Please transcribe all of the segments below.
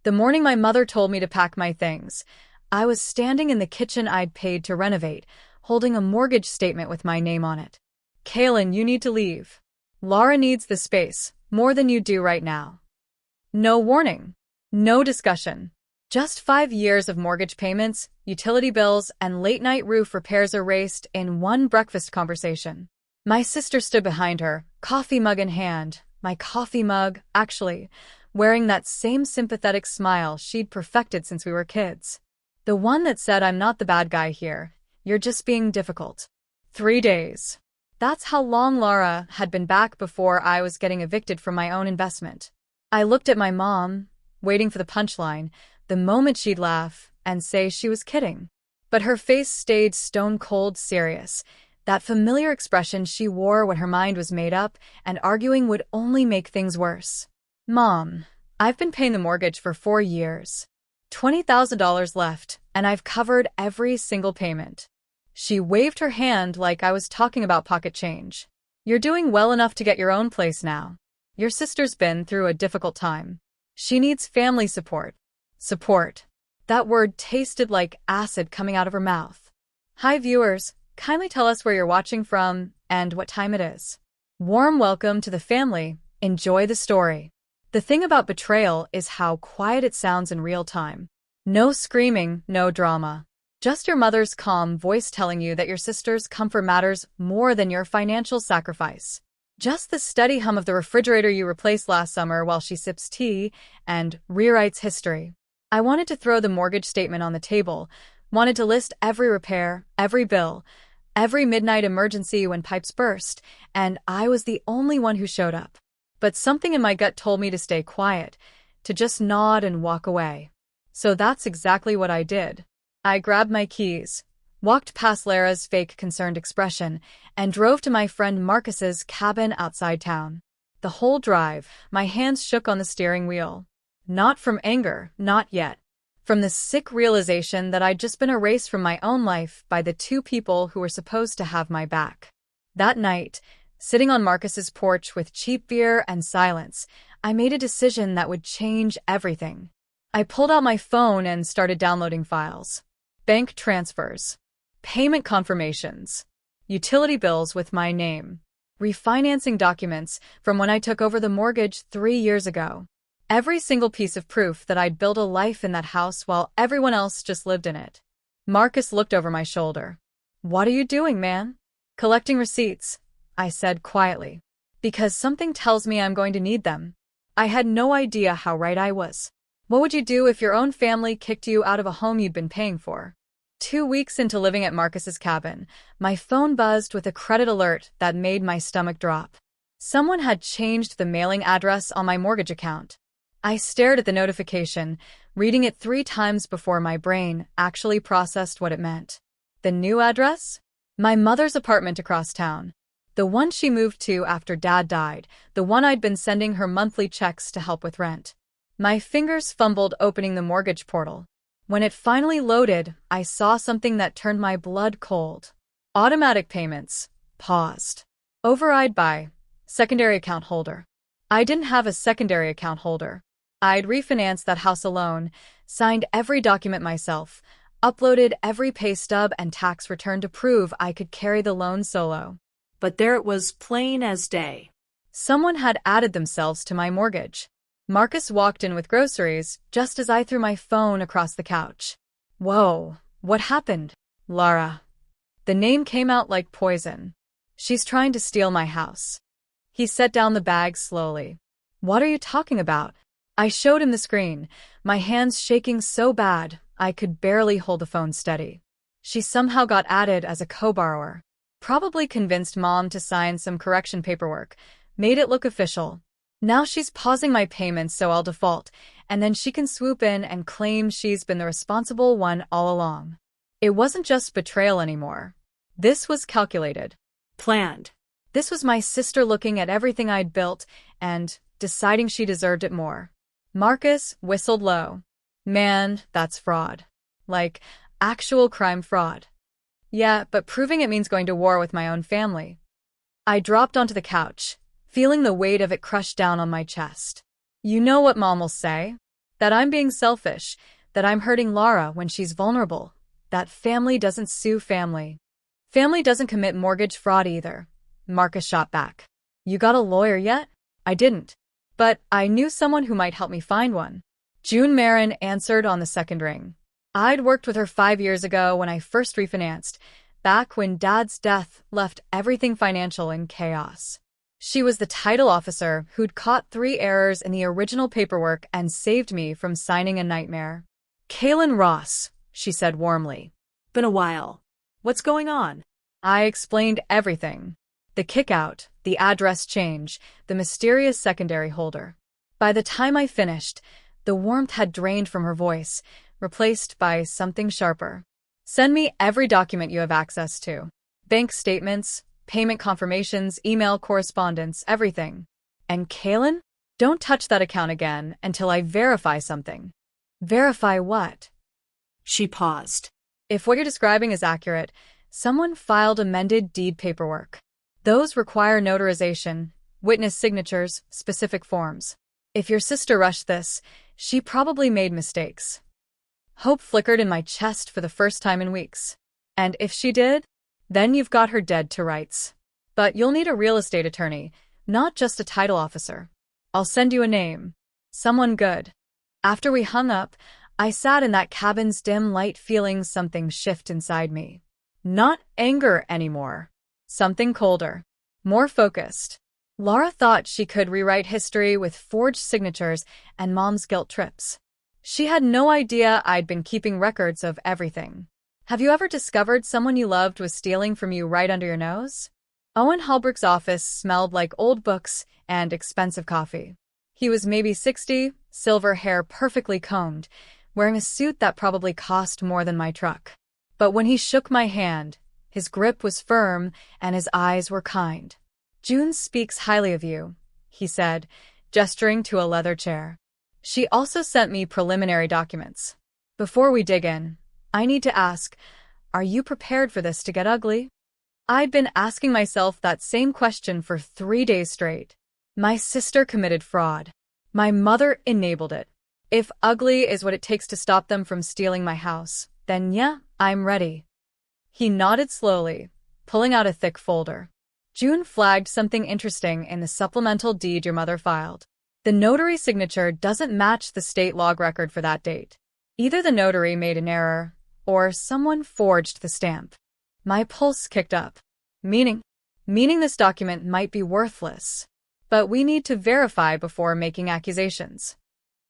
The morning my mother told me to pack my things, I was standing in the kitchen I'd paid to renovate, holding a mortgage statement with my name on it. Kaylin, you need to leave. Laura needs the space, more than you do right now. No warning. No discussion. Just 5 years of mortgage payments, utility bills, and late-night roof repairs erased in one breakfast conversation. My sister stood behind her, coffee mug in hand, my coffee mug, actually, wearing that same sympathetic smile she'd perfected since we were kids. The one that said, "I'm not the bad guy here, you're just being difficult." 3 days. That's how long Laura had been back before I was getting evicted from my own investment. I looked at my mom, waiting for the punchline, the moment she'd laugh and say she was kidding. But her face stayed stone-cold serious, that familiar expression she wore when her mind was made up and arguing would only make things worse. "Mom, I've been paying the mortgage for 4 years. $20,000 left, and I've covered every single payment." She waved her hand like I was talking about pocket change. "You're doing well enough to get your own place now. Your sister's been through a difficult time. She needs family support." Support. That word tasted like acid coming out of her mouth. Hi viewers, kindly tell us where you're watching from and what time it is. Warm welcome to the family. Enjoy the story. The thing about betrayal is how quiet it sounds in real time. No screaming, no drama. Just your mother's calm voice telling you that your sister's comfort matters more than your financial sacrifice. Just the steady hum of the refrigerator you replaced last summer while she sips tea and rewrites history. I wanted to throw the mortgage statement on the table, wanted to list every repair, every bill, every midnight emergency when pipes burst, and I was the only one who showed up. But something in my gut told me to stay quiet, to just nod and walk away. So that's exactly what I did. I grabbed my keys, walked past Lara's fake concerned expression, and drove to my friend Marcus's cabin outside town. The whole drive, my hands shook on the steering wheel. Not from anger, not yet. From the sick realization that I'd just been erased from my own life by the 2 people who were supposed to have my back. That night, sitting on Marcus's porch with cheap beer and silence, I made a decision that would change everything. I pulled out my phone and started downloading files. Bank transfers, payment confirmations, utility bills with my name, refinancing documents from when I took over the mortgage 3 years ago. Every single piece of proof that I'd built a life in that house while everyone else just lived in it. Marcus looked over my shoulder. "What are you doing, man?" "Collecting receipts," I said quietly. "Because something tells me I'm going to need them." I had no idea how right I was. What would you do if your own family kicked you out of a home you'd been paying for? 2 weeks into living at Marcus's cabin, my phone buzzed with a credit alert that made my stomach drop. Someone had changed the mailing address on my mortgage account. I stared at the notification, reading it 3 times before my brain actually processed what it meant. The new address? My mother's apartment across town. The one she moved to after Dad died, the one I'd been sending her monthly checks to help with rent. My fingers fumbled opening the mortgage portal. When it finally loaded, I saw something that turned my blood cold. Automatic payments. Paused. Override by secondary account holder. I didn't have a secondary account holder. I'd refinanced that house alone, signed every document myself, uploaded every pay stub and tax return to prove I could carry the loan solo. But there it was, plain as day. Someone had added themselves to my mortgage. Marcus walked in with groceries just as I threw my phone across the couch. "Whoa, what happened?" "Laura." The name came out like poison. "She's trying to steal my house." He set down the bag slowly. "What are you talking about?" I showed him the screen, my hands shaking so bad I could barely hold the phone steady. "She somehow got added as a co-borrower. Probably convinced Mom to sign some correction paperwork, made it look official. Now she's pausing my payments so I'll default, and then she can swoop in and claim she's been the responsible one all along." It wasn't just betrayal anymore. This was calculated. Planned. This was my sister looking at everything I'd built and deciding she deserved it more. Marcus whistled low. "Man, that's fraud. Like, actual crime fraud." "Yeah, but proving it means going to war with my own family." I dropped onto the couch, feeling the weight of it crush down on my chest. "You know what Mom will say? That I'm being selfish, that I'm hurting Lara when she's vulnerable, that family doesn't sue family. Family doesn't commit mortgage fraud either. Marcus shot back. You got a lawyer yet? I didn't. But I knew someone who might help me find one. June Marin answered on the second ring. I'd worked with her 5 years ago when I first refinanced, back when Dad's death left everything financial in chaos. She was the title officer who'd caught 3 errors in the original paperwork and saved me from signing a nightmare. Kaylin Ross, she said warmly. Been a while. What's going on? I explained everything. The kickout, the address change, the mysterious secondary holder. By the time I finished, the warmth had drained from her voice, replaced by something sharper. Send me every document you have access to. Bank statements, payment confirmations, email correspondence, everything. And Kaylin, don't touch that account again until I verify something. Verify what? She paused. If what you're describing is accurate, someone filed amended deed paperwork. Those require notarization, witness signatures, specific forms. If your sister rushed this, she probably made mistakes. Hope flickered in my chest for the first time in weeks. And if she did, then you've got her dead to rights. But you'll need a real estate attorney, not just a title officer. I'll send you a name. Someone good. After we hung up, I sat in that cabin's dim light feeling something shift inside me. Not anger anymore. Something colder. More focused. Lara thought she could rewrite history with forged signatures and Mom's guilt trips. She had no idea I'd been keeping records of everything. Have you ever discovered someone you loved was stealing from you right under your nose? Owen Holbrook's office smelled like old books and expensive coffee. He was maybe 60, silver hair perfectly combed, wearing a suit that probably cost more than my truck. But when he shook my hand, his grip was firm and his eyes were kind. June speaks highly of you, he said, gesturing to a leather chair. She also sent me preliminary documents. Before we dig in, I need to ask, are you prepared for this to get ugly? I'd been asking myself that same question for 3 days straight. My sister committed fraud. My mother enabled it. If ugly is what it takes to stop them from stealing my house, then yeah, I'm ready. He nodded slowly, pulling out a thick folder. June flagged something interesting in the supplemental deed your mother filed. The notary signature doesn't match the state log record for that date. Either the notary made an error, or someone forged the stamp. My pulse kicked up. Meaning this document might be worthless. But we need to verify before making accusations.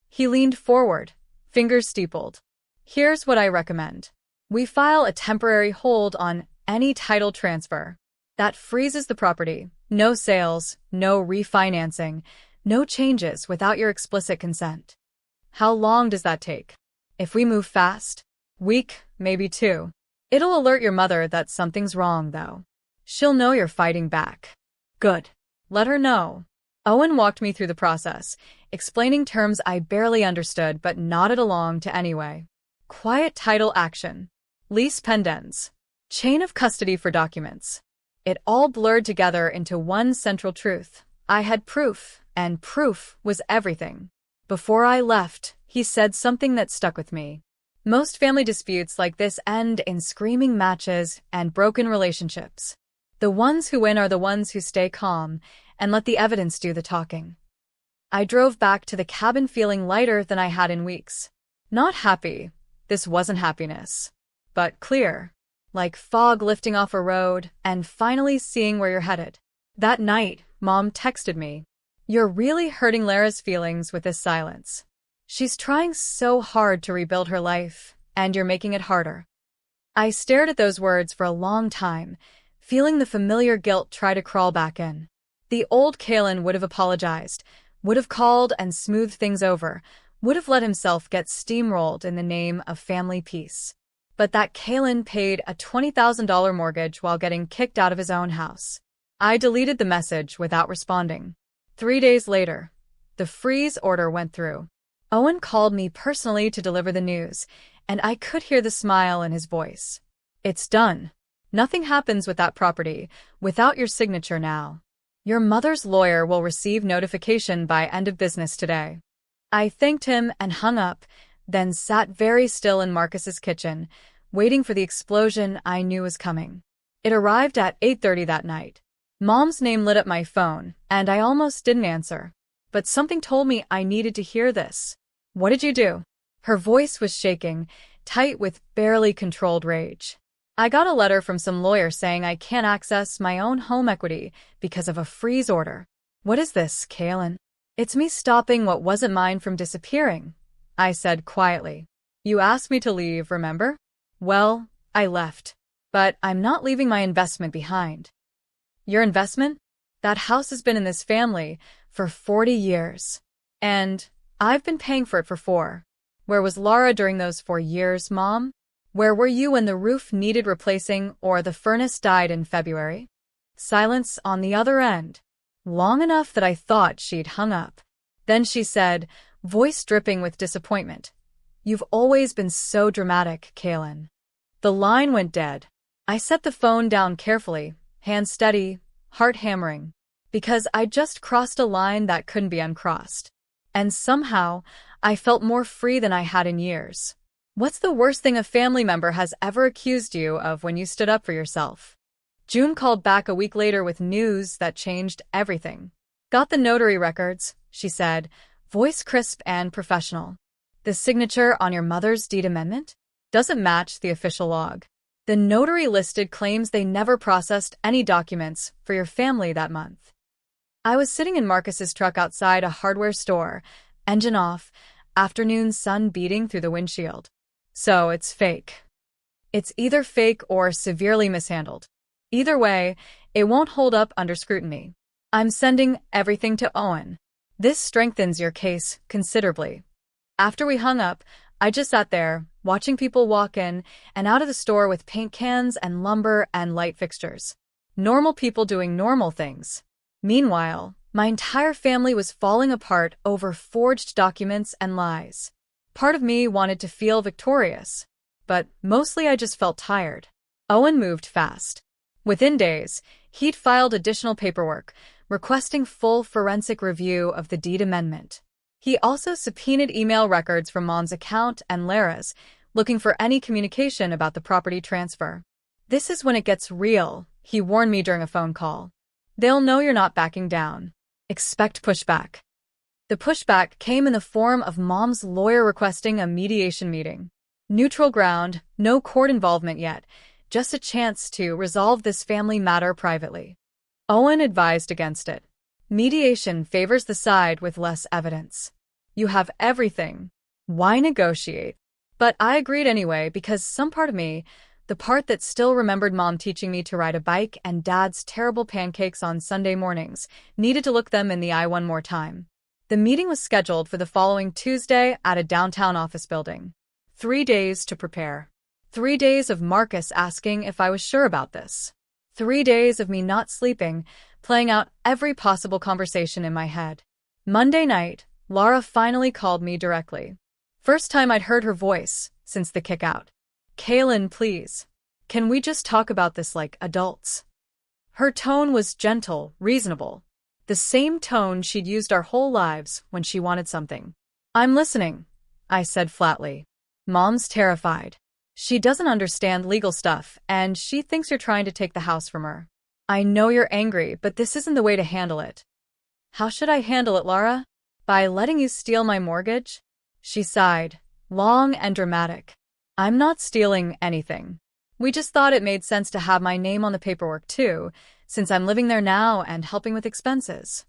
He leaned forward, fingers steepled. Here's what I recommend. We file a temporary hold on any title transfer. That freezes the property. No sales, no refinancing, no changes without your explicit consent. How long does that take? If we move fast, week, maybe 2. It'll alert your mother that something's wrong, though. She'll know you're fighting back. Good. Let her know. Owen walked me through the process, explaining terms I barely understood but nodded along to anyway. Quiet title action. Lease pendants. Chain of custody for documents. It all blurred together into one central truth. I had proof, and proof was everything. Before I left, he said something that stuck with me. Most family disputes like this end in screaming matches and broken relationships. The ones who win are the ones who stay calm and let the evidence do the talking. I drove back to the cabin feeling lighter than I had in weeks. Not happy. This wasn't happiness. But clear. Like fog lifting off a road and finally seeing where you're headed. That night, Mom texted me. You're really hurting Lara's feelings with this silence. She's trying so hard to rebuild her life, and you're making it harder. I stared at those words for a long time, feeling the familiar guilt try to crawl back in. The old Kaylin would have apologized, would have called and smoothed things over, would have let himself get steamrolled in the name of family peace. But that Kaylin paid a $20,000 mortgage while getting kicked out of his own house. I deleted the message without responding. 3 days later, the freeze order went through. Owen called me personally to deliver the news, and I could hear the smile in his voice. It's done. Nothing happens with that property without your signature now. Your mother's lawyer will receive notification by end of business today. I thanked him and hung up, then sat very still in Marcus's kitchen, waiting for the explosion I knew was coming. It arrived at 8:30 that night. Mom's name lit up my phone, and I almost didn't answer. But something told me I needed to hear this. "What did you do?" Her voice was shaking, tight with barely controlled rage. "I got a letter from some lawyer saying I can't access my own home equity because of a freeze order." "What is this, Kaylin?" "It's me stopping what wasn't mine from disappearing," I said quietly. "You asked me to leave, remember? Well, I left. But I'm not leaving my investment behind." "Your investment? That house has been in this family for 40 years. And I've been paying for it for 4. Where was Lara during those 4 years, Mom? Where were you when the roof needed replacing or the furnace died in February?" Silence on the other end. Long enough that I thought she'd hung up. Then she said, voice dripping with disappointment, "You've always been so dramatic, Kaylin." The line went dead. I set the phone down carefully, hand steady, heart hammering, because I'd just crossed a line that couldn't be uncrossed. And somehow, I felt more free than I had in years. "What's the worst thing a family member has ever accused you of when you stood up for yourself?" June called back a week later with news that changed everything. "Got the notary records," she said, voice crisp and professional. "The signature on your mother's deed amendment doesn't match the official log. The notary listed claims they never processed any documents for your family that month." I was sitting in Marcus's truck outside a hardware store, engine off, afternoon sun beating through the windshield. "So it's fake." "It's either fake or severely mishandled. Either way, it won't hold up under scrutiny. I'm sending everything to Owen. This strengthens your case considerably." After we hung up, I just sat there, watching people walk in and out of the store with paint cans and lumber and light fixtures. Normal people doing normal things. Meanwhile, my entire family was falling apart over forged documents and lies. Part of me wanted to feel victorious, but mostly I just felt tired. Owen moved fast. Within days, he'd filed additional paperwork, requesting full forensic review of the deed amendment. He also subpoenaed email records from Mom's account and Lara's, looking for any communication about the property transfer. "This is when it gets real," he warned me during a phone call. "They'll know you're not backing down. Expect pushback." The pushback came in the form of Mom's lawyer requesting a mediation meeting. Neutral ground, no court involvement yet, just a chance to resolve this family matter privately. Owen advised against it. Mediation favors the side with less evidence. "You have everything. Why negotiate?" But I agreed anyway because some part of me, the part that still remembered Mom teaching me to ride a bike and Dad's terrible pancakes on Sunday mornings, needed to look them in the eye one more time. The meeting was scheduled for the following Tuesday at a downtown office building. 3 days to prepare. 3 days of Marcus asking if I was sure about this. 3 days of me not sleeping, playing out every possible conversation in my head. Monday night, Lara finally called me directly. First time I'd heard her voice since the kick-out. "Kaylin, please. Can we just talk about this like adults?" Her tone was gentle, reasonable. The same tone she'd used our whole lives when she wanted something. "I'm listening," I said flatly. "Mom's terrified. She doesn't understand legal stuff, and she thinks you're trying to take the house from her. I know you're angry, but this isn't the way to handle it." "How should I handle it, Lara? By letting you steal my mortgage?" She sighed, long and dramatic. "I'm not stealing anything. We just thought it made sense to have my name on the paperwork too, since I'm living there now and helping with expenses."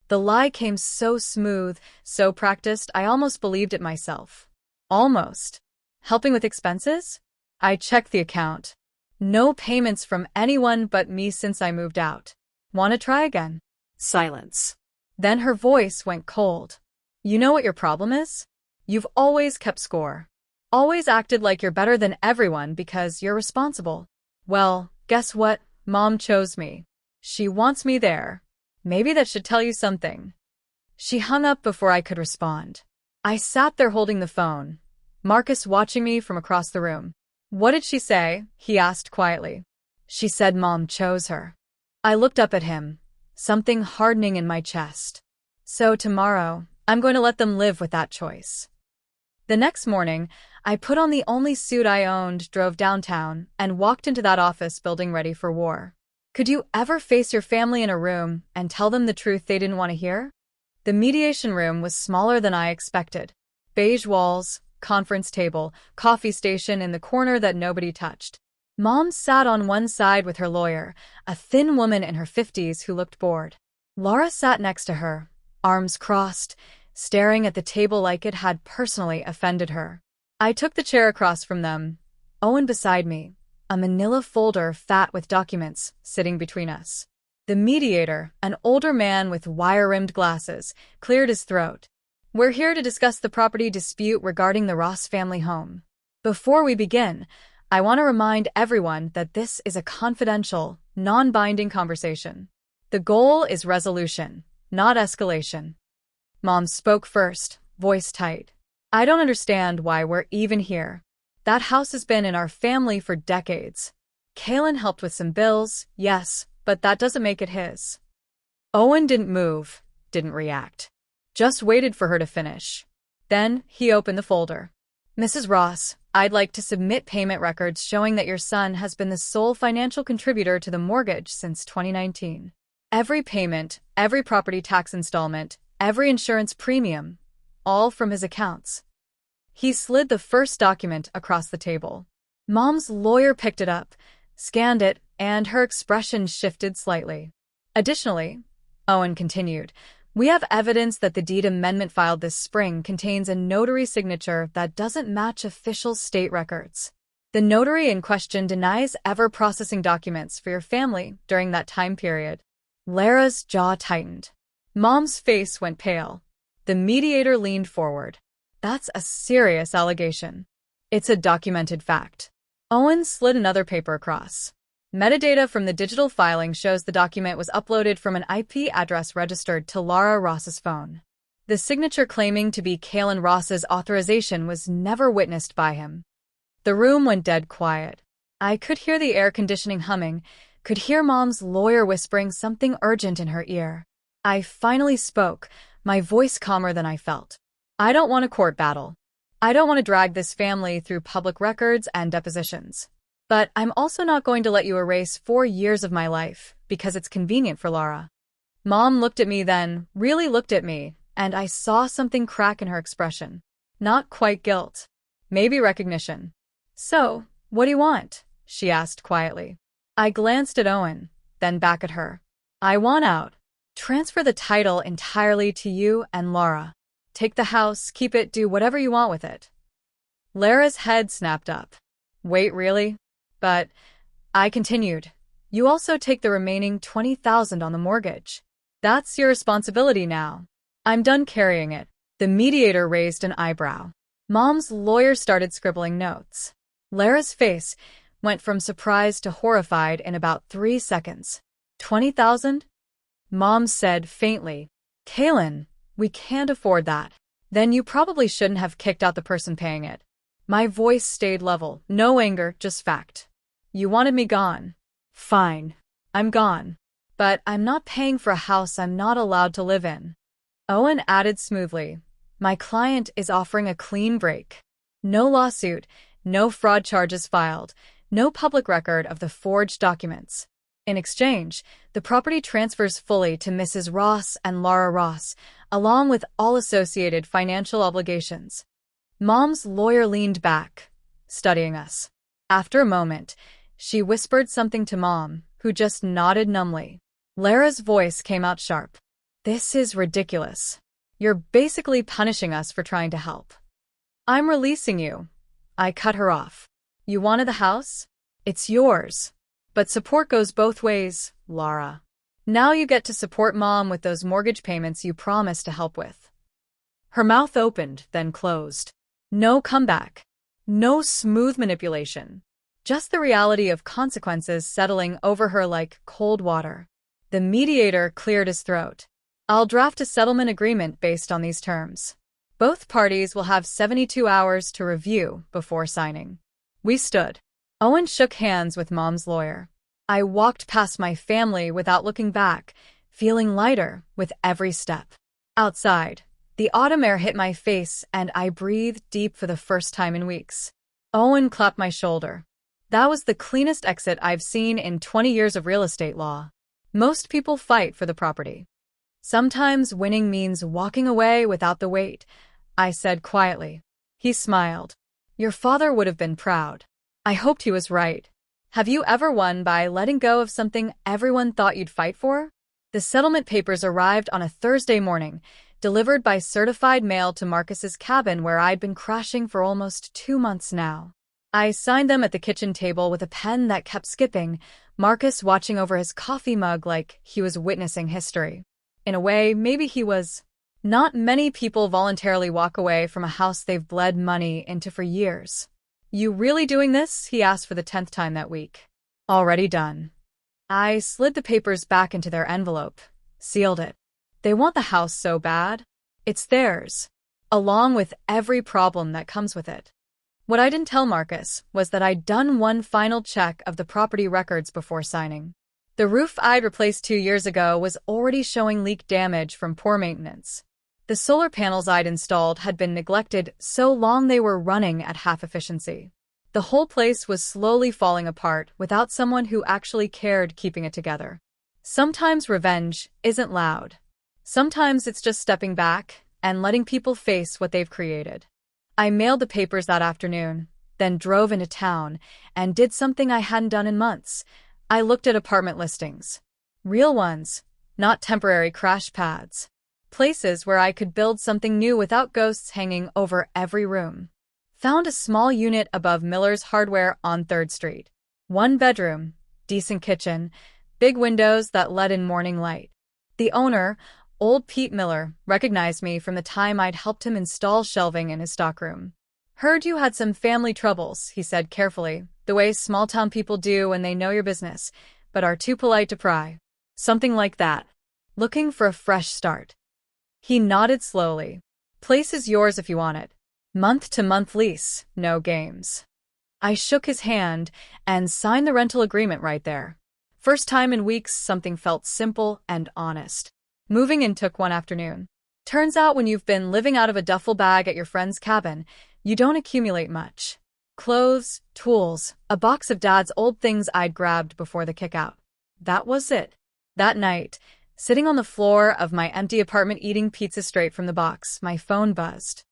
The lie came so smooth, so practiced, I almost believed it myself. Almost. Helping with expenses? I checked the account. No payments from anyone but me since I moved out. "Want to try again?" Silence. Then her voice went cold. "You know what your problem is? You've always kept score. Always acted like you're better than everyone because you're responsible. Well, guess what? Mom chose me. She wants me there. Maybe that should tell you something." She hung up before I could respond. I sat there holding the phone, Marcus watching me from across the room. "What did she say?" he asked quietly. "She said Mom chose her." I looked up at him, something hardening in my chest. "So tomorrow, I'm going to let them live with that choice. The next morning, I put on the only suit I owned, drove downtown, and walked into that office building ready for war. Could you ever face your family in a room and tell them the truth they didn't want to hear? The mediation room was smaller than I expected. Beige walls, conference table, coffee station in the corner that nobody touched. Mom sat on one side with her lawyer, a thin woman in her 50s who looked bored. Laura sat next to her, arms crossed, staring at the table like it had personally offended her. I took the chair across from them, Owen beside me, a manila folder fat with documents sitting between us. The mediator, an older man with wire-rimmed glasses, cleared his throat. We're here to discuss the property dispute regarding the Ross family home. Before we begin, I want to remind everyone that this is a confidential, non-binding conversation. The goal is resolution, not escalation. Mom spoke first, voice tight. I don't understand why we're even here. That house has been in our family for decades. Kaylin helped with some bills, yes, but that doesn't make it his. Owen didn't move, didn't react. Just waited for her to finish. Then he opened the folder. Mrs. Ross, I'd like to submit payment records showing that your son has been the sole financial contributor to the mortgage since 2019. Every payment, every property tax installment, every insurance premium, all from his accounts. He slid the first document across the table. Mom's lawyer picked it up, scanned it, and her expression shifted slightly. Additionally, Owen continued, we have evidence that the deed amendment filed this spring contains a notary signature that doesn't match official state records. The notary in question denies ever processing documents for your family during that time period. Lara's jaw tightened. Mom's face went pale. The mediator leaned forward. That's a serious allegation. It's a documented fact. Owen slid another paper across. Metadata from the digital filing shows the document was uploaded from an IP address registered to Laura Ross's phone. The signature claiming to be Kaylin Ross's authorization was never witnessed by him. The room went dead quiet. I could hear the air conditioning humming, could hear Mom's lawyer whispering something urgent in her ear. I finally spoke, my voice calmer than I felt. I don't want a court battle. I don't want to drag this family through public records and depositions. But I'm also not going to let you erase 4 years of my life because it's convenient for Laura. Mom looked at me then, really looked at me, and I saw something crack in her expression. Not quite guilt. Maybe recognition. So, what do you want? She asked quietly. I glanced at Owen, then back at her. I want out. Transfer the title entirely to you and Laura. Take the house, keep it, do whatever you want with it. Lara's head snapped up. Wait, really? But, I continued, you also take the remaining $20,000 on the mortgage. That's your responsibility now. I'm done carrying it. The mediator raised an eyebrow. Mom's lawyer started scribbling notes. Lara's face went from surprised to horrified in about 3 seconds. 20,000? Mom said faintly, Kaylin, we can't afford that. Then you probably shouldn't have kicked out the person paying it. My voice stayed level, no anger, just fact. You wanted me gone. Fine. I'm gone. But I'm not paying for a house I'm not allowed to live in. Owen added smoothly, my client is offering a clean break. No lawsuit, no fraud charges filed, no public record of the forged documents. In exchange, the property transfers fully to Mrs. Ross and Laura Ross, along with all associated financial obligations. Mom's lawyer leaned back, studying us. After a moment, she whispered something to Mom, who just nodded numbly. Lara's voice came out sharp. This is ridiculous. You're basically punishing us for trying to help. I'm releasing you. I cut her off. You wanted the house? It's yours. But support goes both ways, Laura. Now you get to support Mom with those mortgage payments you promised to help with. Her mouth opened, then closed. No comeback. No smooth manipulation. Just the reality of consequences settling over her like cold water. The mediator cleared his throat. I'll draft a settlement agreement based on these terms. Both parties will have 72 hours to review before signing. We stood. Owen shook hands with Mom's lawyer. I walked past my family without looking back, feeling lighter with every step. Outside, The autumn air hit my face, and I breathed deep for the first time in weeks. Owen clapped my shoulder. That was the cleanest exit I've seen in 20 years of real estate law. Most people fight for the property. Sometimes winning means walking away without the weight, I said quietly. He smiled. Your father would have been proud. I hoped he was right. Have you ever won by letting go of something everyone thought you'd fight for? The settlement papers arrived on a Thursday morning, delivered by certified mail to Marcus's cabin where I'd been crashing for almost 2 months now. I signed them at the kitchen table with a pen that kept skipping, Marcus watching over his coffee mug like he was witnessing history. In a way, maybe he was. Not many people voluntarily walk away from a house they've bled money into for years. You really doing this? He asked for the 10th time that week. Already done. I slid the papers back into their envelope, sealed it. They want the house so bad. It's theirs, along with every problem that comes with it. What I didn't tell Marcus was that I'd done one final check of the property records before signing. The roof I'd replaced 2 years ago was already showing leak damage from poor maintenance. The solar panels I'd installed had been neglected so long they were running at half efficiency. The whole place was slowly falling apart without someone who actually cared keeping it together. Sometimes revenge isn't loud. Sometimes it's just stepping back and letting people face what they've created. I mailed the papers that afternoon, then drove into town and did something I hadn't done in months. I looked at apartment listings. Real ones, not temporary crash pads. Places where I could build something new without ghosts hanging over every room. Found a small unit above Miller's Hardware on 3rd Street. 1 bedroom, decent kitchen, big windows that let in morning light. The owner, old Pete Miller, recognized me from the time I'd helped him install shelving in his stockroom. Heard you had some family troubles, he said carefully, the way small-town people do when they know your business, but are too polite to pry. Something like that. Looking for a fresh start. He nodded slowly. Place is yours if you want it. Month-to-month lease, no games. I shook his hand and signed the rental agreement right there. First time in weeks something felt simple and honest. Moving in took one afternoon. Turns out when you've been living out of a duffel bag at your friend's cabin, you don't accumulate much. Clothes, tools, a box of Dad's old things I'd grabbed before the kickout. That was it. That night, sitting on the floor of my empty apartment eating pizza straight from the box, my phone buzzed.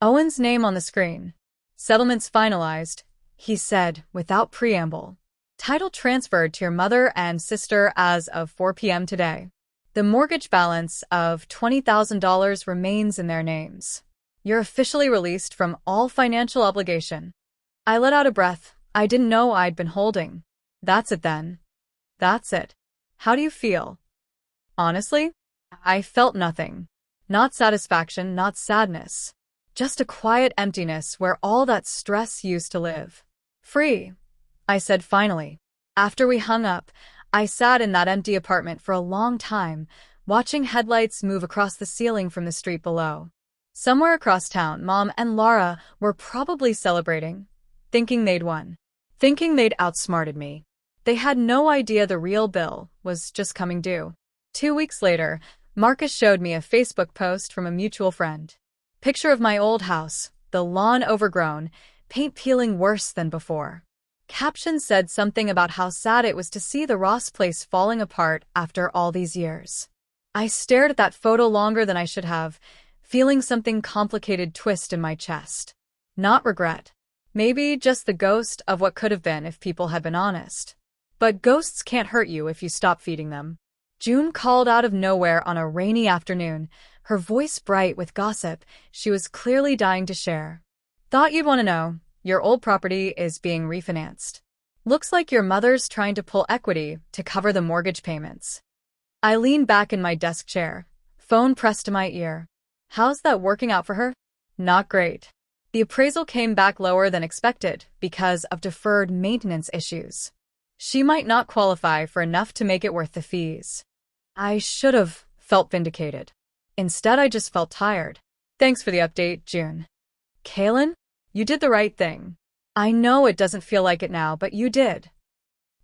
Owen's name on the screen. Settlements finalized, he said without preamble. Title transferred to your mother and sister as of 4 p.m. today. The mortgage balance of $20,000 remains in their names. You're officially released from all financial obligation. I let out a breath I didn't know I'd been holding. That's it then. That's it. How do you feel? Honestly, I felt nothing. Not satisfaction, not sadness. Just a quiet emptiness where all that stress used to live. Free, I said finally. After we hung up, I sat in that empty apartment for a long time, watching headlights move across the ceiling from the street below. Somewhere across town, Mom and Laura were probably celebrating, thinking they'd won, thinking they'd outsmarted me. They had no idea the real bill was just coming due. 2 weeks later, Marcus showed me a Facebook post from a mutual friend. Picture of my old house, the lawn overgrown, paint peeling worse than before. Caption said something about how sad it was to see the Ross place falling apart after all these years. I stared at that photo longer than I should have, feeling something complicated twist in my chest. Not regret. Maybe just the ghost of what could have been if people had been honest. But ghosts can't hurt you if you stop feeding them. June called out of nowhere on a rainy afternoon, her voice bright with gossip she was clearly dying to share. Thought you'd want to know. Your old property is being refinanced. Looks like your mother's trying to pull equity to cover the mortgage payments. I leaned back in my desk chair, phone pressed to my ear. How's that working out for her? Not great. The appraisal came back lower than expected because of deferred maintenance issues. She might not qualify for enough to make it worth the fees. I should have felt vindicated. Instead, I just felt tired. Thanks for the update, June. Kaylin? You did the right thing. I know it doesn't feel like it now, but you did.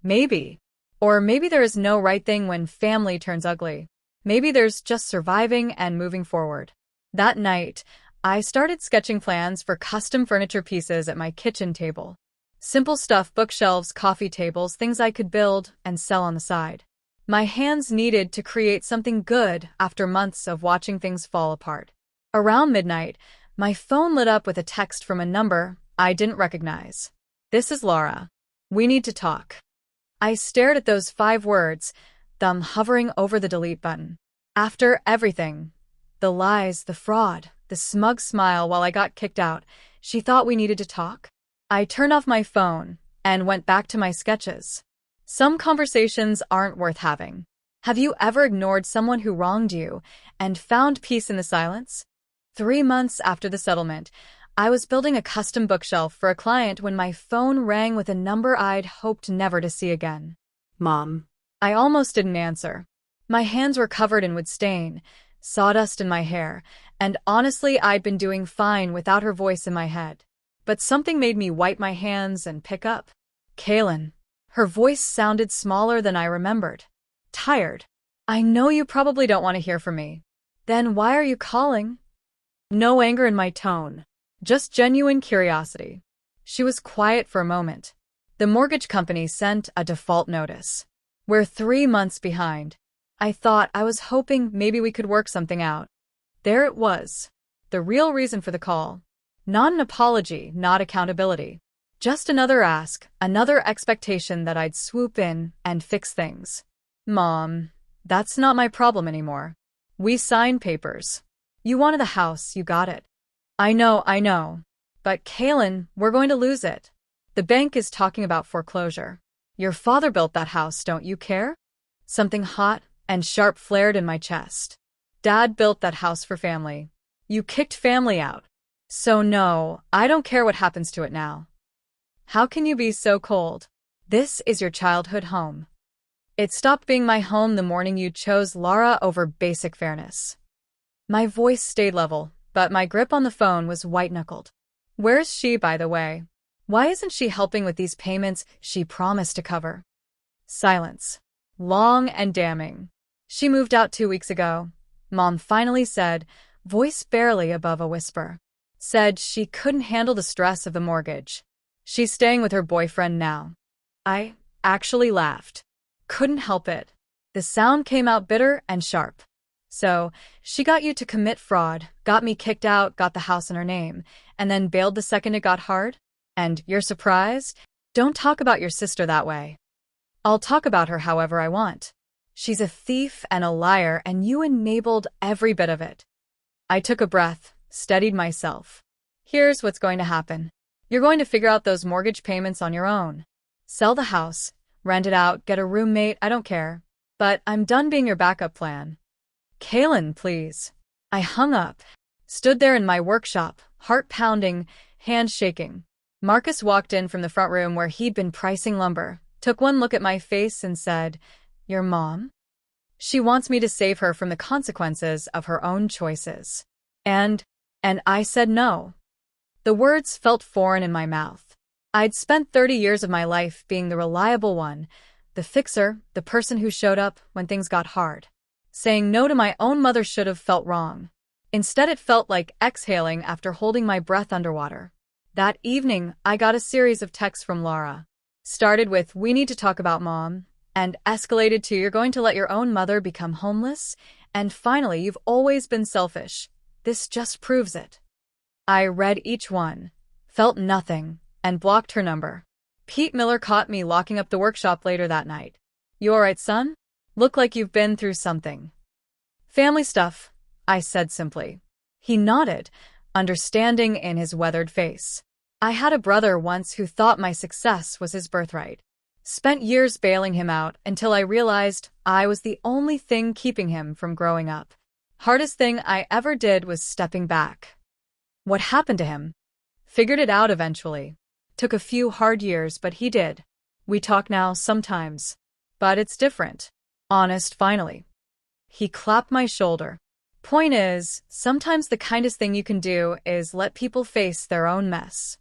Maybe. Or maybe there is no right thing when family turns ugly. Maybe there's just surviving and moving forward. That night, I started sketching plans for custom furniture pieces at my kitchen table. Simple stuff, bookshelves, coffee tables, things I could build and sell on the side. My hands needed to create something good after months of watching things fall apart. Around midnight, my phone lit up with a text from a number I didn't recognize. "This is Laura. We need to talk." I stared at those 5 words, thumb hovering over the delete button. After everything, the lies, the fraud, the smug smile while I got kicked out, she thought we needed to talk? I turned off my phone and went back to my sketches. Some conversations aren't worth having. Have you ever ignored someone who wronged you and found peace in the silence? 3 months after the settlement, I was building a custom bookshelf for a client when my phone rang with a number I'd hoped never to see again. Mom. I almost didn't answer. My hands were covered in wood stain, sawdust in my hair, and honestly, I'd been doing fine without her voice in my head. But something made me wipe my hands and pick up. "Kaylin." Her voice sounded smaller than I remembered. Tired. "I know you probably don't want to hear from me. Then why are you calling?" No anger in my tone, just genuine curiosity. She was quiet for a moment. "The mortgage company sent a default notice. We're 3 months behind." I thought, I was hoping maybe we could work something out. There it was. The real reason for the call. Not an apology, not accountability. Just another ask, another expectation that I'd swoop in and fix things. "Mom, that's not my problem anymore. We signed papers. You wanted the house, you got it." I know. But Kaylin, we're going to lose it. The bank is talking about foreclosure. Your father built that house, don't you care?" Something hot and sharp flared in my chest. "Dad built that house for family. You kicked family out. So no, I don't care what happens to it now." How can you be so cold? This is your childhood home. It stopped being my home the morning you chose Laura over basic fairness. My voice stayed level, but my grip on the phone was white-knuckled. Where's she, by the way? Why isn't she helping with these payments she promised to cover? Silence. Long and damning. "She moved out 2 weeks ago," Mom finally said, voice barely above a whisper. "Said she couldn't handle the stress of the mortgage. She's staying with her boyfriend now." I actually laughed. Couldn't help it. The sound came out bitter and sharp. "So, she got you to commit fraud, got me kicked out, got the house in her name, and then bailed the second it got hard? And you're surprised? Don't talk about your sister that way." "I'll talk about her however I want. She's a thief and a liar, and you enabled every bit of it." I took a breath, steadied myself. "Here's what's going to happen. You're going to figure out those mortgage payments on your own. Sell the house, rent it out, get a roommate, I don't care. But I'm done being your backup plan." "Kaylin, please." I hung up, stood there in my workshop, heart pounding, hands shaking. Marcus walked in from the front room where he'd been pricing lumber, took one look at my face and said, "Your mom? She wants me to save her from the consequences of her own choices." And I said no. The words felt foreign in my mouth. I'd spent 30 years of my life being the reliable one, the fixer, the person who showed up when things got hard. Saying no to my own mother should have felt wrong. Instead, it felt like exhaling after holding my breath underwater. That evening, I got a series of texts from Laura. Started with, "We need to talk about Mom," and escalated to, "You're going to let your own mother become homeless?" And finally, "You've always been selfish. This just proves it." I read each one, felt nothing, and blocked her number. Pete Miller caught me locking up the workshop later that night. "You all right, son? Look like you've been through something." "Family stuff," I said simply. He nodded, understanding in his weathered face. I had a brother once who thought my success was his birthright. Spent years bailing him out until I realized I was the only thing keeping him from growing up. Hardest thing I ever did was stepping back. What happened to him? Figured it out eventually. Took a few hard years, but he did. We talk now sometimes. But it's different. Honest, finally. He clapped my shoulder. Point is, sometimes the kindest thing you can do is let people face their own mess.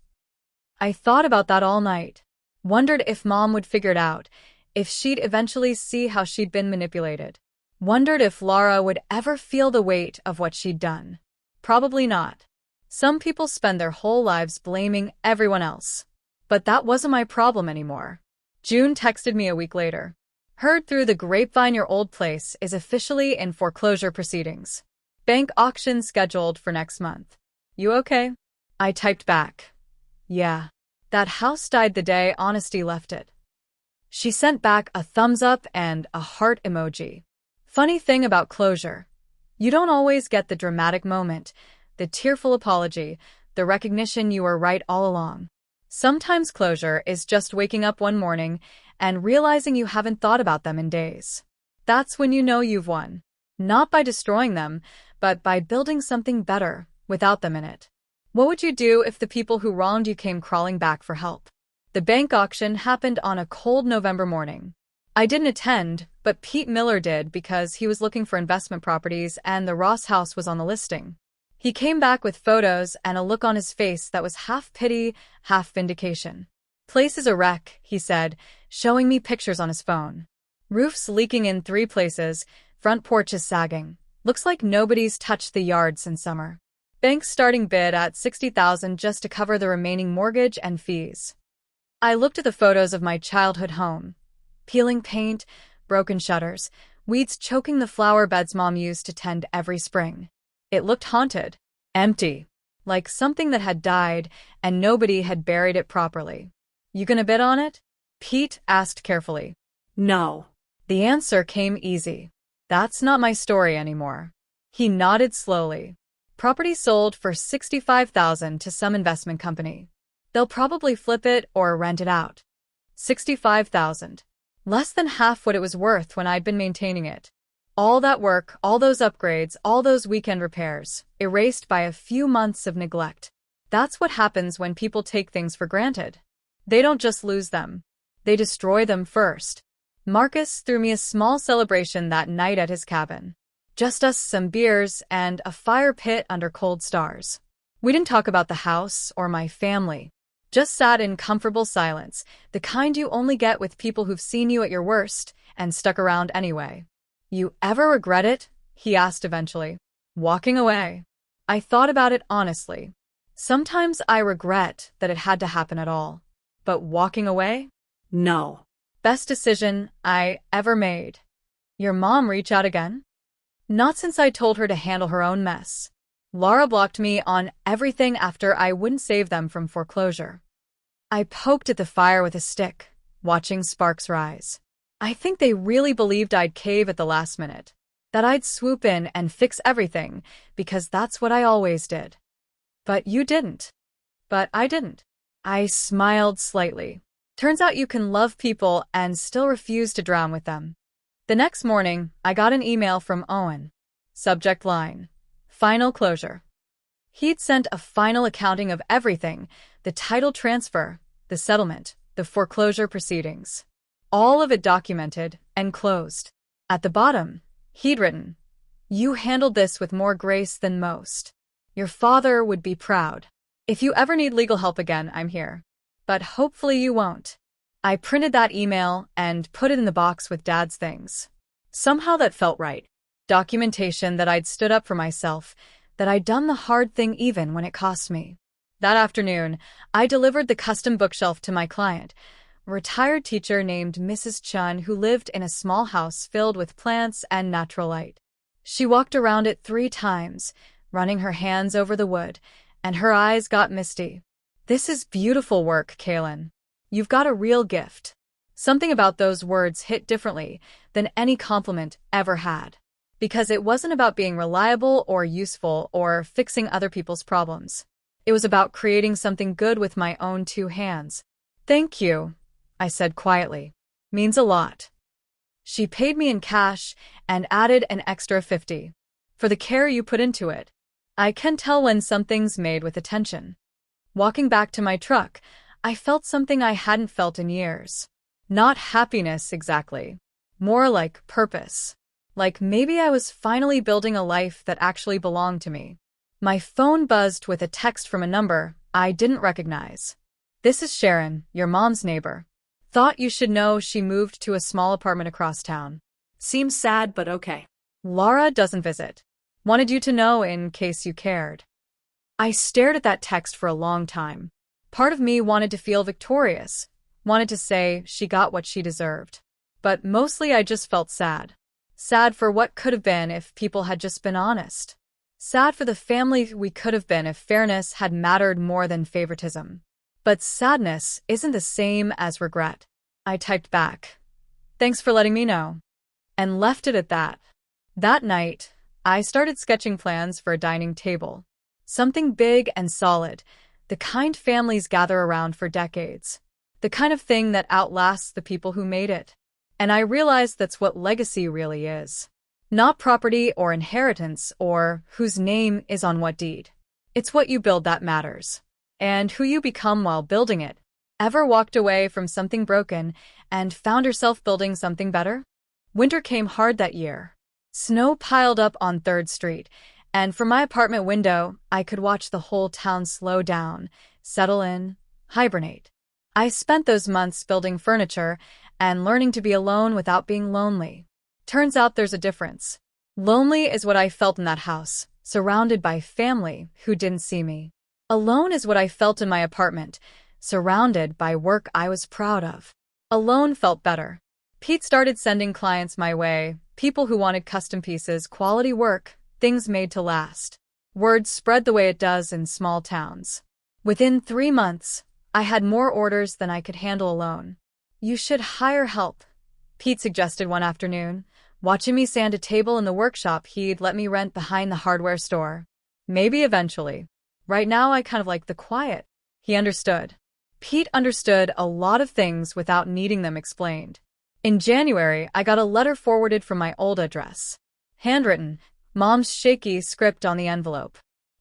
I thought about that all night. Wondered if Mom would figure it out, if she'd eventually see how she'd been manipulated. Wondered if Laura would ever feel the weight of what she'd done. Probably not. Some people spend their whole lives blaming everyone else. But that wasn't my problem anymore. June texted me a week later. Heard through the grapevine your old place is officially in foreclosure proceedings. Bank auction scheduled for next month. You okay? I typed back. Yeah. That house died the day honesty left it. She sent back a thumbs up and a heart emoji. Funny thing about closure. You don't always get the dramatic moment, the tearful apology, the recognition you were right all along. Sometimes closure is just waking up one morning and realizing you haven't thought about them in days. That's when you know you've won. Not by destroying them, but by building something better without them in it. What would you do if the people who wronged you came crawling back for help? The bank auction happened on a cold November morning. I didn't attend, but Pete Miller did because he was looking for investment properties and the Ross house was on the listing. He came back with photos and a look on his face that was half pity, half vindication. Place is a wreck, he said, showing me pictures on his phone. Roofs leaking in 3 places, front porches sagging. Looks like nobody's touched the yard since summer. Bank's starting bid at $60,000 just to cover the remaining mortgage and fees. I looked at the photos of my childhood home. Peeling paint, broken shutters, weeds choking the flower beds Mom used to tend every spring. It looked haunted, empty, like something that had died and nobody had buried it properly. You gonna bid on it? Pete asked carefully. No. The answer came easy. That's not my story anymore. He nodded slowly. Property sold for $65,000 to some investment company. They'll probably flip it or rent it out. $65,000. Less than half what it was worth when I'd been maintaining it. All that work, all those upgrades, all those weekend repairs, erased by a few months of neglect. That's what happens when people take things for granted. They don't just lose them. They destroy them first. Marcus threw me a small celebration that night at his cabin. Just us, some beers, and a fire pit under cold stars. We didn't talk about the house or my family. Just sat in comfortable silence, the kind you only get with people who've seen you at your worst and stuck around anyway. You ever regret it? He asked eventually. Walking away. I thought about it honestly. Sometimes I regret that it had to happen at all. But walking away? No. Best decision I ever made. Your mom reach out again? Not since I told her to handle her own mess. Laura blocked me on everything after I wouldn't save them from foreclosure. I poked at the fire with a stick, watching sparks rise. I think they really believed I'd cave at the last minute, that I'd swoop in and fix everything, because that's what I always did. But you didn't. But I didn't. I smiled slightly. Turns out you can love people and still refuse to drown with them. The next morning, I got an email from Owen. Subject line: Final closure. He'd sent a final accounting of everything, the title transfer, the settlement, the foreclosure proceedings. All of it documented and closed. At the bottom, he'd written, "You handled this with more grace than most. Your father would be proud. If you ever need legal help again, I'm here. But hopefully you won't." I printed that email and put it in the box with Dad's things. Somehow that felt right. Documentation that I'd stood up for myself, that I'd done the hard thing even when it cost me. That afternoon, I delivered the custom bookshelf to my client, a retired teacher named Mrs. Chun who lived in a small house filled with plants and natural light. She walked around it 3 times, running her hands over the wood, and her eyes got misty. "This is beautiful work, Kaylin. You've got a real gift." Something about those words hit differently than any compliment ever had. Because it wasn't about being reliable or useful or fixing other people's problems. It was about creating something good with my own 2 hands. "Thank you," I said quietly. "Means a lot." She paid me in cash and added an extra $50. "For the care you put into it. I can tell when something's made with attention." Walking back to my truck, I felt something I hadn't felt in years. Not happiness exactly. More like purpose. Like maybe I was finally building a life that actually belonged to me. My phone buzzed with a text from a number I didn't recognize. "This is Sharon, your mom's neighbor. Thought you should know she moved to a small apartment across town. Seems sad, but okay. Laura doesn't visit. Wanted you to know in case you cared. I stared at that text for a long time. Part of me wanted to feel victorious, wanted to say she got what she deserved. But mostly I just felt sad. Sad for what could have been if people had just been honest. Sad for the family we could have been if fairness had mattered more than favoritism. But sadness isn't the same as regret. I typed back, "Thanks for letting me know," and left it at that. That night, I started sketching plans for a dining table. Something big and solid, the kind families gather around for decades. The kind of thing that outlasts the people who made it. And I realized that's what legacy really is. Not property or inheritance or whose name is on what deed. It's what you build that matters. And who you become while building it. Ever walked away from something broken and found yourself building something better? Winter came hard that year. Snow piled up on 3rd Street, and from my apartment window, I could watch the whole town slow down, settle in, hibernate. I spent those months building furniture and learning to be alone without being lonely. Turns out there's a difference. Lonely is what I felt in that house, surrounded by family who didn't see me. Alone is what I felt in my apartment, surrounded by work I was proud of. Alone felt better. Pete started sending clients my way, people who wanted custom pieces, quality work, things made to last. Word spread the way it does in small towns. Within 3 months, I had more orders than I could handle alone. "You should hire help," Pete suggested one afternoon, watching me sand a table in the workshop he'd let me rent behind the hardware store. "Maybe eventually. Right now I kind of like the quiet." He understood. Pete understood a lot of things without needing them explained. In January, I got a letter forwarded from my old address. Handwritten, Mom's shaky script on the envelope.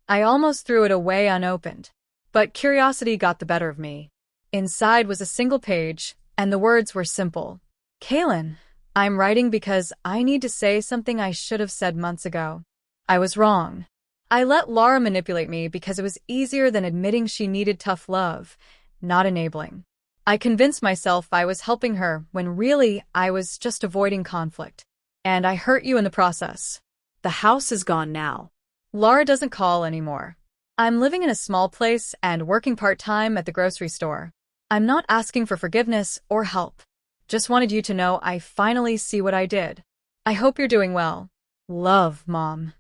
I almost threw it away unopened. But curiosity got the better of me. Inside was a single page, and the words were simple. "Kaylin, I'm writing because I need to say something I should have said months ago. I was wrong. I let Laura manipulate me because it was easier than admitting she needed tough love, not enabling. I convinced myself I was helping her when really I was just avoiding conflict. And I hurt you in the process. The house is gone now. Laura doesn't call anymore. I'm living in a small place and working part-time at the grocery store. I'm not asking for forgiveness or help. Just wanted you to know I finally see what I did. I hope you're doing well. Love, Mom."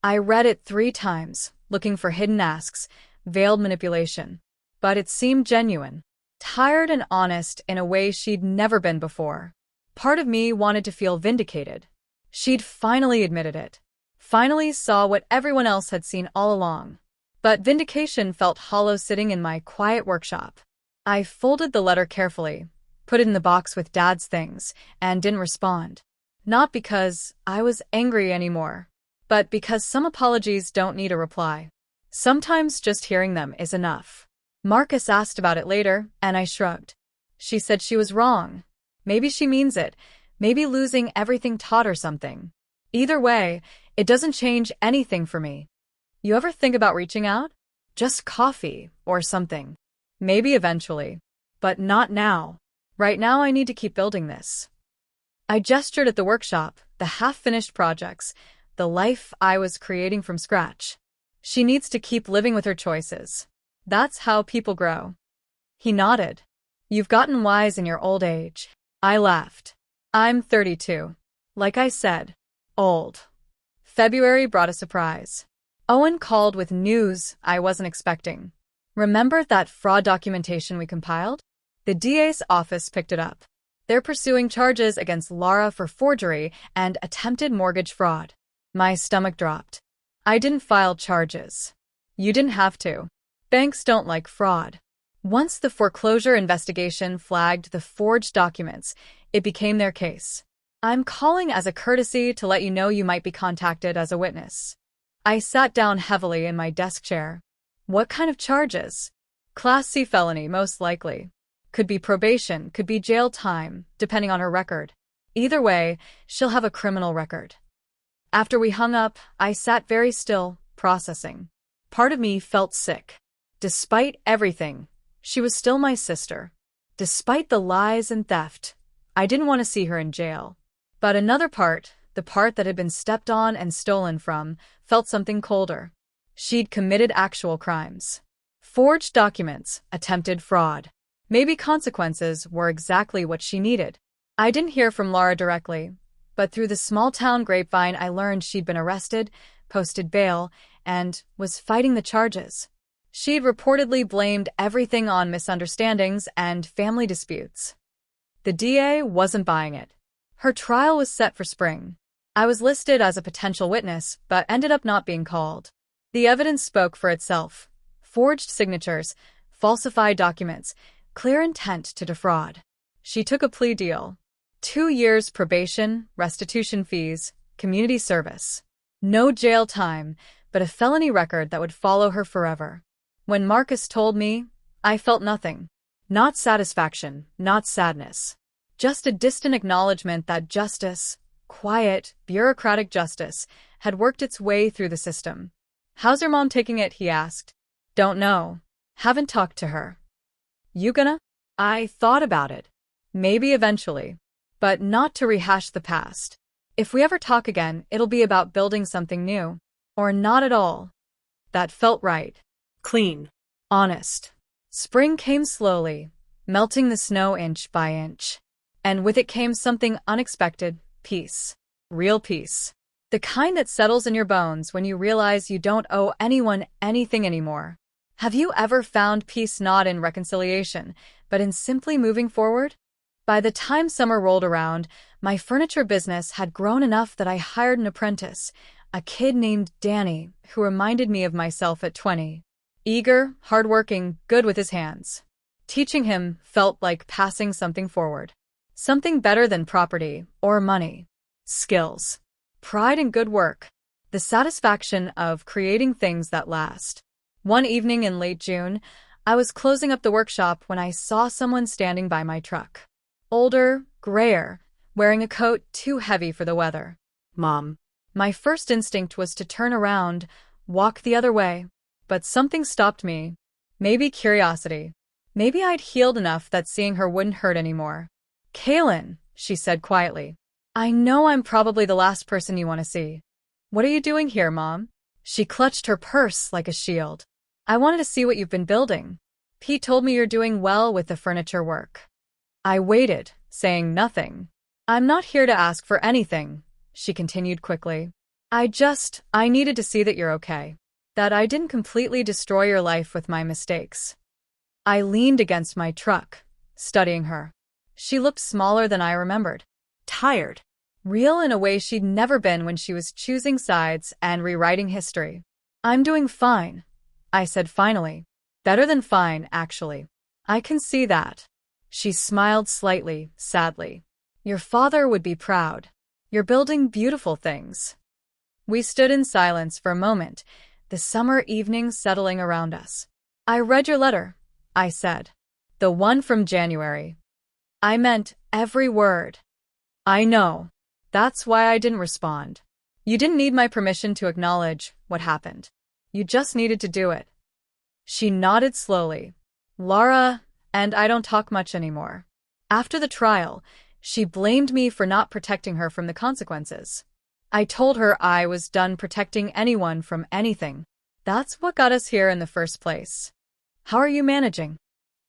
I read it 3 times, looking for hidden asks, veiled manipulation. But it seemed genuine. Tired and honest in a way she'd never been before. Part of me wanted to feel vindicated. She'd finally admitted it. Finally saw what everyone else had seen all along. But vindication felt hollow sitting in my quiet workshop. I folded the letter carefully, put it in the box with Dad's things, and didn't respond. Not because I was angry anymore, but because some apologies don't need a reply. Sometimes just hearing them is enough. Marcus asked about it later, and I shrugged. She said she was wrong. Maybe she means it. Maybe losing everything taught her something. Either way, it doesn't change anything for me. You ever think about reaching out? Just coffee or something. Maybe eventually. But not now. Right now I need to keep building this. I gestured at the workshop, the half-finished projects, the life I was creating from scratch. She needs to keep living with her choices. That's how people grow. He nodded. You've gotten wise in your old age. I laughed. I'm 32. Like I said, old. February brought a surprise. Owen called with news I wasn't expecting. Remember that fraud documentation we compiled? The DA's office picked it up. They're pursuing charges against Laura for forgery and attempted mortgage fraud. My stomach dropped. I didn't file charges. You didn't have to. Banks don't like fraud. Once the foreclosure investigation flagged the forged documents, it became their case. I'm calling as a courtesy to let you know you might be contacted as a witness. I sat down heavily in my desk chair. What kind of charges? Class C felony, most likely. Could be probation, could be jail time, depending on her record. Either way, she'll have a criminal record. After we hung up, I sat very still, processing. Part of me felt sick. Despite everything, she was still my sister. Despite the lies and theft, I didn't want to see her in jail. But another part, the part that had been stepped on and stolen from, felt something colder. She'd committed actual crimes. Forged documents, attempted fraud. Maybe consequences were exactly what she needed. I didn't hear from Laura directly, but through the small-town grapevine I learned she'd been arrested, posted bail, and was fighting the charges. She'd reportedly blamed everything on misunderstandings and family disputes. The DA wasn't buying it. Her trial was set for spring. I was listed as a potential witness, but ended up not being called. The evidence spoke for itself. Forged signatures, falsified documents, clear intent to defraud. She took a plea deal. 2 years probation, restitution fees, community service. No jail time, but a felony record that would follow her forever. When Marcus told me, I felt nothing. Not satisfaction, not sadness. Just a distant acknowledgement that justice, quiet, bureaucratic justice, had worked its way through the system. "How's your mom taking it?" he asked. "Don't know. Haven't talked to her." "You gonna?" I thought about it. Maybe eventually. But not to rehash the past. If we ever talk again, it'll be about building something new. Or not at all. That felt right. Clean. Honest. Spring came slowly, melting the snow inch by inch. And with it came something unexpected, peace. Real peace. The kind that settles in your bones when you realize you don't owe anyone anything anymore. Have you ever found peace not in reconciliation, but in simply moving forward? By the time summer rolled around, my furniture business had grown enough that I hired an apprentice, a kid named Danny, who reminded me of myself at 20. Eager, hardworking, good with his hands. Teaching him felt like passing something forward. Something better than property or money. Skills. Pride in good work. The satisfaction of creating things that last. One evening in late June, I was closing up the workshop when I saw someone standing by my truck. Older, grayer, wearing a coat too heavy for the weather. Mom. My first instinct was to turn around, walk the other way. But something stopped me. Maybe curiosity. Maybe I'd healed enough that seeing her wouldn't hurt anymore. "Kaylin," she said quietly. "I know I'm probably the last person you want to see. What are you doing here, Mom?" She clutched her purse like a shield. "I wanted to see what you've been building. Pete told me you're doing well with the furniture work." I waited, saying nothing. "I'm not here to ask for anything," she continued quickly. I needed to see that you're okay. That I didn't completely destroy your life with my mistakes." I leaned against my truck, studying her. She looked smaller than I remembered. Tired. Real in a way she'd never been when she was choosing sides and rewriting history. "I'm doing fine," I said finally. "Better than fine, actually. I can see that." She smiled slightly, sadly. "Your father would be proud. You're building beautiful things." We stood in silence for a moment, the summer evening settling around us. "I read your letter," I said. "The one from January." I meant every word. "I know. That's why I didn't respond. You didn't need my permission to acknowledge what happened. You just needed to do it." She nodded slowly. "Laura and I don't talk much anymore. After the trial, she blamed me for not protecting her from the consequences. I told her I was done protecting anyone from anything. That's what got us here in the first place." "How are you managing?"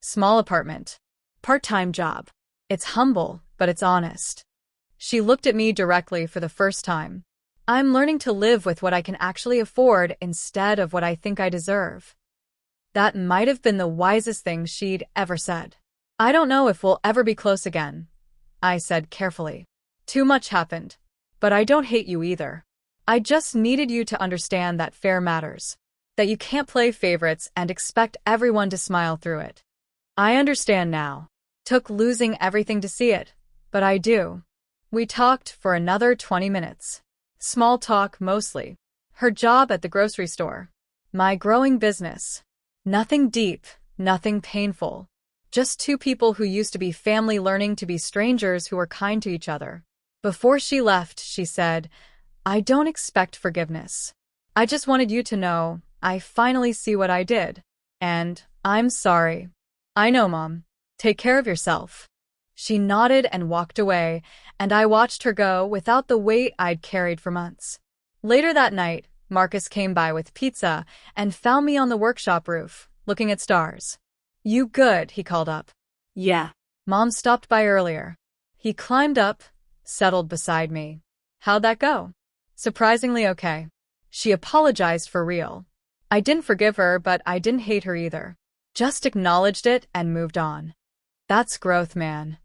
"Small apartment. Part-time job. It's humble, but it's honest." She looked at me directly for the first time. "I'm learning to live with what I can actually afford instead of what I think I deserve." That might have been the wisest thing she'd ever said. "I don't know if we'll ever be close again," I said carefully. "Too much happened. But I don't hate you either. I just needed you to understand that fair matters. That you can't play favorites and expect everyone to smile through it." "I understand now. Took losing everything to see it, but I do." We talked for another 20 minutes. Small talk mostly. Her job at the grocery store. My growing business. Nothing deep, nothing painful. Just two people who used to be family learning to be strangers who were kind to each other. Before she left, she said, "I don't expect forgiveness. I just wanted you to know I finally see what I did. And I'm sorry." "I know, Mom. Take care of yourself." She nodded and walked away, and I watched her go without the weight I'd carried for months. Later that night, Marcus came by with pizza and found me on the workshop roof, looking at stars. "You good?" he called up. Yeah. Mom stopped by earlier. He climbed up, settled beside me. "How'd that go?" "Surprisingly okay." She apologized for real. I didn't forgive her, but I didn't hate her either. Just acknowledged it and moved on. That's growth, man.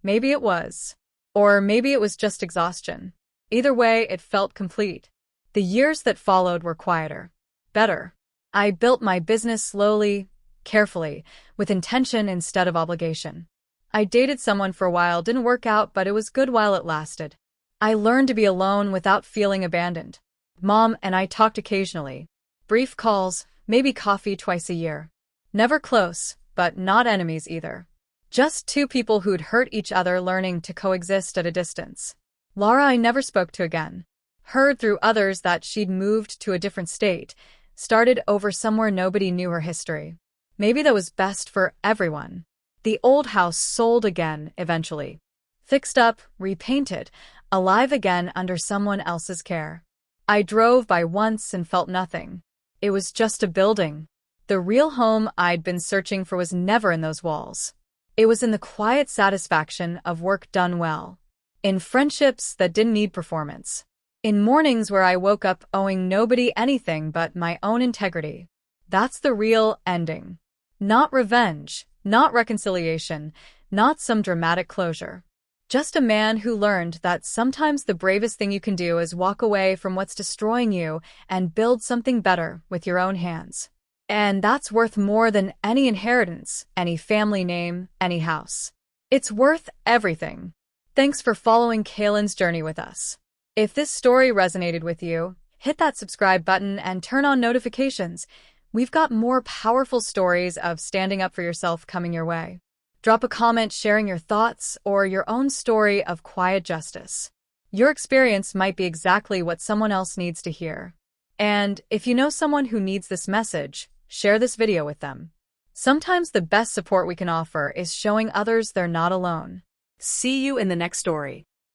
Maybe it was. Or maybe it was just exhaustion. Either way, it felt complete. The years that followed were quieter. Better. I built my business slowly, carefully, with intention instead of obligation. I dated someone for a while, didn't work out, but it was good while it lasted. I learned to be alone without feeling abandoned. Mom and I talked occasionally. Brief calls, maybe coffee twice a year. Never close, but not enemies either. Just two people who'd hurt each other learning to coexist at a distance. Laura I never spoke to again. Heard through others that she'd moved to a different state, started over somewhere nobody knew her history. Maybe that was best for everyone. The old house sold again eventually. Fixed up, repainted, alive again under someone else's care. I drove by once and felt nothing. It was just a building. The real home I'd been searching for was never in those walls. It was in the quiet satisfaction of work done well. In friendships that didn't need performance. In mornings where I woke up owing nobody anything but my own integrity. That's the real ending. Not revenge, not reconciliation, not some dramatic closure. Just a man who learned that sometimes the bravest thing you can do is walk away from what's destroying you and build something better with your own hands. And that's worth more than any inheritance, any family name, any house. It's worth everything. Thanks for following Kaylin's journey with us. If this story resonated with you, hit that subscribe button and turn on notifications. We've got more powerful stories of standing up for yourself coming your way. Drop a comment sharing your thoughts or your own story of quiet justice. Your experience might be exactly what someone else needs to hear. And if you know someone who needs this message, share this video with them. Sometimes the best support we can offer is showing others they're not alone. See you in the next story.